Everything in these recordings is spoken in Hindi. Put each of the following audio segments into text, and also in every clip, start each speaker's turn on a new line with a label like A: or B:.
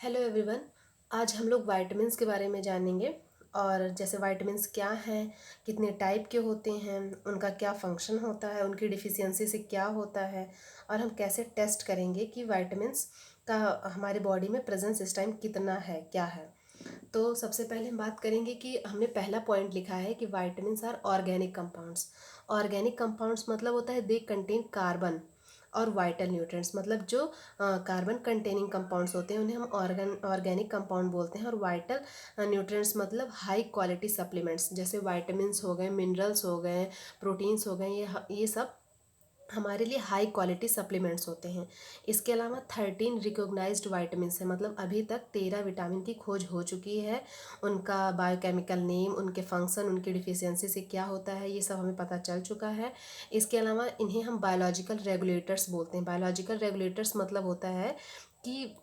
A: Hello everyone. आज हम लोग वाइटामिन्स के बारे में जानेंगे। और जैसे वाइटामिन्स क्या हैं, कितने टाइप के होते हैं, उनका क्या फंक्शन होता है, उनकी डिफिशियंसी से क्या होता है, और हम कैसे टेस्ट करेंगे कि वाइटामिन्स का हमारे बॉडी में प्रेजेंस इस टाइम कितना है, क्या है। तो सबसे पहले हम बात करेंगे कि हमने पहला पॉइंट लिखा है कि vitamins are organic compounds. Organic compounds मतलब होता है दे कंटेन कार्बन और वाइटल न्यूट्रिएंट्स। मतलब जो कार्बन कंटेनिंग कंपाउंड्स होते हैं उन्हें हम ऑर्गेनिक कंपाउंड बोलते हैं। और वाइटल न्यूट्रिएंट्स मतलब हाई क्वालिटी सप्लीमेंट्स, जैसे वाइटामिन्स हो गए, मिनरल्स हो गए, प्रोटीन्स हो गए, ये सब हमारे लिए हाई क्वालिटी सप्लीमेंट्स होते हैं। इसके अलावा 13 रिकॉग्नाइज्ड वाइटामिन्स हैं। मतलब अभी तक 13 विटामिन की खोज हो चुकी है। उनका बायोकेमिकल नेम, उनके फंक्शन, उनकी डिफिशियंसी से क्या होता है, ये सब हमें पता चल चुका है। इसके अलावा इन्हें हम बायोलॉजिकल रेगुलेटर्स बोलते हैं। बायोलॉजिकल रेगुलेटर्स मतलब होता है कि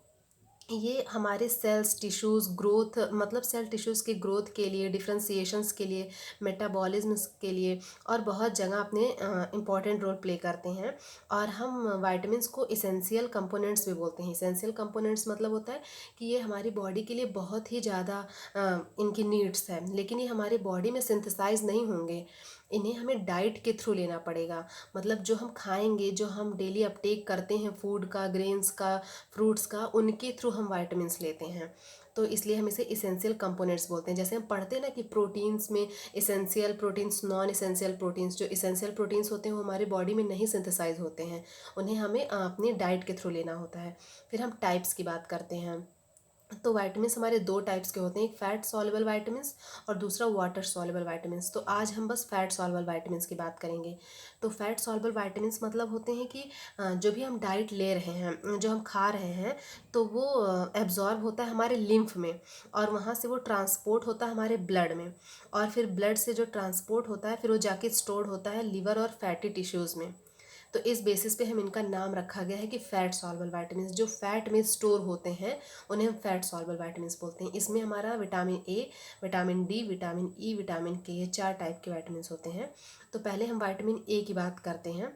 A: ये हमारे सेल्स टिश्यूज़ ग्रोथ, मतलब सेल टिश्यूज़ की ग्रोथ के लिए, डिफ्रेंसिएशंस के लिए, मेटाबॉलिज्म्स के लिए और बहुत जगह अपने इम्पॉर्टेंट रोल प्ले करते हैं। और हम वाइटामिन्स को इसेंशियल कंपोनेंट्स भी बोलते हैं। इसेंशियल कंपोनेंट्स मतलब होता है कि ये हमारी बॉडी के लिए बहुत ही ज़्यादा इनकी नीड्स है, लेकिन ये हमारे बॉडी में सिंथेसाइज नहीं होंगे। इन्हें हमें डाइट के थ्रू लेना पड़ेगा। मतलब जो हम खाएंगे, जो हम डेली अपटेक करते हैं फूड का, ग्रेन्स का, फ्रूट्स का, उनके थ्रू हम वाइटामिन्स लेते हैं। तो इसलिए हम इसे इसेंशियल कंपोनेंट्स बोलते हैं। जैसे हम पढ़ते हैं ना कि प्रोटीन्स में essential proteins, non essential proteins. जो इसेंशियल प्रोटीन्स होते हैं वो हमारे बॉडी में नहीं सिंथेसाइज होते हैं, उन्हें हमें अपनी डाइट के थ्रू लेना होता है। फिर हम टाइप्स की बात करते हैं। तो वाइटामिन्स हमारे दो टाइप्स के होते हैं, एक फैट सॉल्युबल वाइटामिन्स और दूसरा वाटर सॉल्युबल वाइटामिन्स। तो आज हम बस फैट सॉल्युबल वाइटामिन्स की बात करेंगे। तो फैट सॉल्युबल वाइटामिन्स मतलब होते हैं कि जो भी हम डाइट ले रहे हैं, जो हम खा रहे हैं, तो वो एब्जॉर्ब होता है हमारे लिम्फ में, और वहाँ से वो ट्रांसपोर्ट होता है हमारे ब्लड में, और फिर ब्लड से जो ट्रांसपोर्ट होता है फिर वो जाके स्टोर होता है लिवर और फैटी टिश्यूज़ में। तो इस बेसिस पे हम इनका नाम रखा गया है कि फैट सॉल्युबल वाइटामिन्स। जो फैट में स्टोर होते हैं उन्हें हम फैट सॉल्युबल वाइटामिन्स बोलते हैं। इसमें हमारा vitamin A, vitamin D, vitamin E, vitamin के, ये 4 टाइप के वाइटामिन्स होते हैं। तो पहले हम विटामिन ए की बात करते हैं।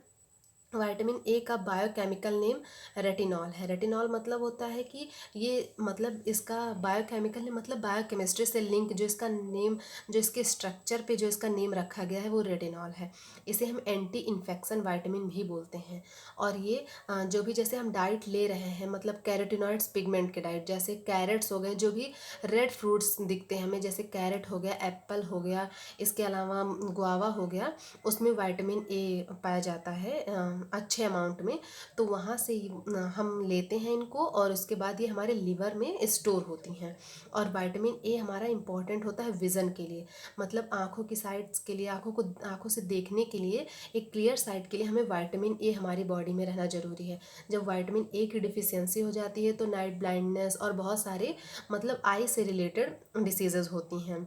A: विटामिन ए का बायोकेमिकल नेम रेटिनॉल है। रेटिनॉल मतलब होता है कि ये, मतलब इसका बायोकेमिकल नेम मतलब बायोकेमिस्ट्री से लिंक, जो इसका नेम, जो इसके स्ट्रक्चर पे जो इसका नेम रखा गया है वो रेटिनॉल है। इसे हम एंटी इन्फेक्शन वाइटामिन भी बोलते हैं। और ये जो भी जैसे हम डाइट ले रहे हैं, मतलब कैरोटिनॉइड्स पिगमेंट के डाइट, जैसे कैरेट्स हो गए, जो भी रेड फ्रूट्स दिखते हैं हमें, जैसे कैरेट हो गया, एप्पल हो गया, इसके अलावा गुआवा हो गया, उसमें विटामिन ए पाया जाता है अच्छे अमाउंट में। तो वहाँ से हम लेते हैं इनको, और उसके बाद ये हमारे लिवर में स्टोर होती हैं। और विटामिन ए हमारा इम्पॉर्टेंट होता है विज़न के लिए, मतलब आँखों की साइड्स के लिए, आँखों से देखने के लिए, एक क्लियर साइट के लिए हमें विटामिन ए हमारी बॉडी में रहना ज़रूरी है। जब विटामिन ए की डिफिशियंसी हो जाती है तो नाइट ब्लाइंडनेस और बहुत सारे, मतलब आई से रिलेटेड डिसीजेज़ होती हैं,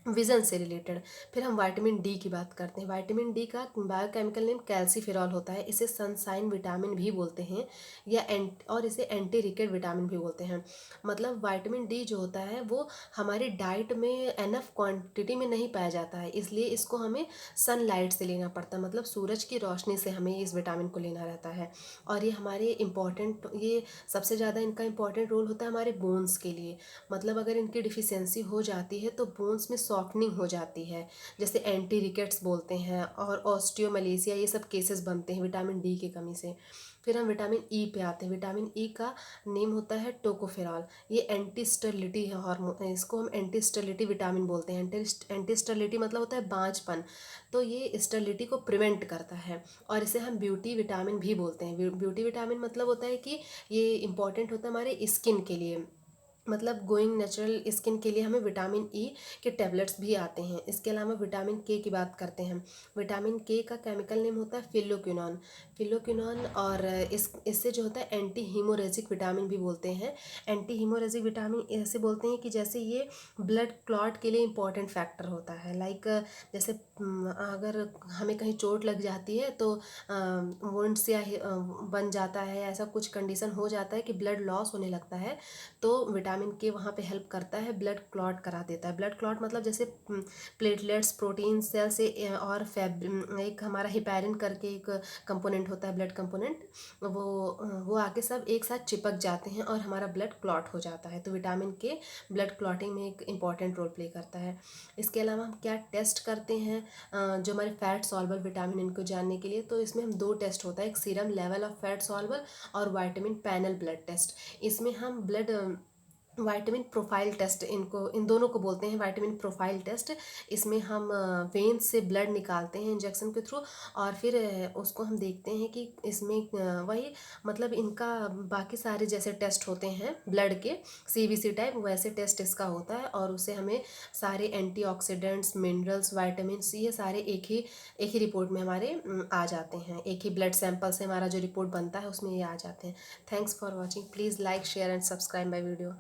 A: विज़न से रिलेटेड। फिर हम विटामिन डी की बात करते हैं। विटामिन डी का बायोकेमिकल नेम कैल्सीफेरॉल होता है। इसे सनसाइन विटामिन भी बोलते हैं, या और इसे एंटी रिकेट विटामिन भी बोलते हैं। मतलब विटामिन डी जो होता है वो हमारी डाइट में एनफ क्वांटिटी में नहीं पाया जाता है, इसलिए इसको हमें सनलाइट से लेना पड़ता है। मतलब सूरज की रोशनी से हमें इस विटामिन को लेना रहता है। और ये हमारे इम्पॉर्टेंट, ये सबसे ज़्यादा इनका इम्पॉर्टेंट रोल होता है हमारे बोन्स के लिए। मतलब अगर इनकी डिफिशियंसी हो जाती है तो बोन्स में सॉफ्टनिंग हो जाती है, जैसे एंटी रिकेट्स बोलते हैं, और ऑस्टियोमलेशिया, ये सब केसेस बनते हैं विटामिन डी की कमी से। फिर हम विटामिन ई पे आते हैं। विटामिन ई का नेम होता है टोकोफेरॉल। ये एंटी स्टरलिटी है हार्मोन, इसको हम एंटी स्टरलिटी विटामिन बोलते हैं। एंटी स्टरलिटी मतलब होता है बांझपन, तो ये स्टरलिटी को प्रिवेंट करता है। और इसे हम ब्यूटी विटामिन भी बोलते हैं। ब्यूटी विटामिन मतलब होता है कि ये इंपॉर्टेंट होता है हमारे स्किन के लिए, मतलब गोइंग नेचुरल स्किन के लिए हमें विटामिन ई के टैबलेट्स भी आते हैं। इसके अलावा विटामिन के की बात करते हैं। विटामिन के का केमिकल नेम होता है फिलोक्विनॉन। फिलोक्विनॉन, और इससे जो होता है एंटी हीमोरेजिक विटामिन भी बोलते हैं। एंटी हीमोरेजिक विटामिन ऐसे बोलते हैं कि जैसे ये ब्लड क्लॉट के लिए इंपॉर्टेंट फैक्टर होता है। लाइक जैसे अगर हमें कहीं चोट लग जाती है तो वुंड्स या बन जाता है, ऐसा कुछ कंडीशन हो जाता है कि ब्लड लॉस होने लगता है, तो विटामिन विटामिन के वहाँ पे हेल्प करता है, ब्लड क्लॉट करा देता है। ब्लड क्लॉट मतलब जैसे प्लेटलेट्स, प्रोटीन सेल से और एक हमारा हिपैरिन करके एक कंपोनेंट होता है, ब्लड कंपोनेंट, वो आके सब एक साथ चिपक जाते हैं और हमारा ब्लड क्लॉट हो जाता है। तो विटामिन के ब्लड क्लॉटिंग में एक इम्पॉर्टेंट रोल प्ले करता है। इसके अलावा हम क्या टेस्ट करते हैं जो हमारे फैट सॉल्वर विटामिन, इनको जानने के लिए, तो इसमें हम 2 टेस्ट होता है, एक serum level of fat solver और विटामिन पैनल ब्लड टेस्ट। इसमें हम ब्लड विटामिन प्रोफाइल टेस्ट, इन दोनों को बोलते हैं विटामिन प्रोफाइल टेस्ट। इसमें हम वेन से ब्लड निकालते हैं इंजेक्शन के थ्रू, और फिर उसको हम देखते हैं कि इसमें वही मतलब इनका बाकी सारे जैसे टेस्ट होते हैं ब्लड के सीबीसी टाइप, वैसे टेस्ट इसका होता है। और उससे हमें सारे एंटीऑक्सीडेंट्स, मिनरल्स, विटामिन्स, ये सारे एक ही रिपोर्ट में हमारे आ जाते हैं। एक ही ब्लड सैंपल से हमारा जो रिपोर्ट बनता है उसमें ये आ जाते हैं। Thanks for watching. Please like, share and subscribe my video.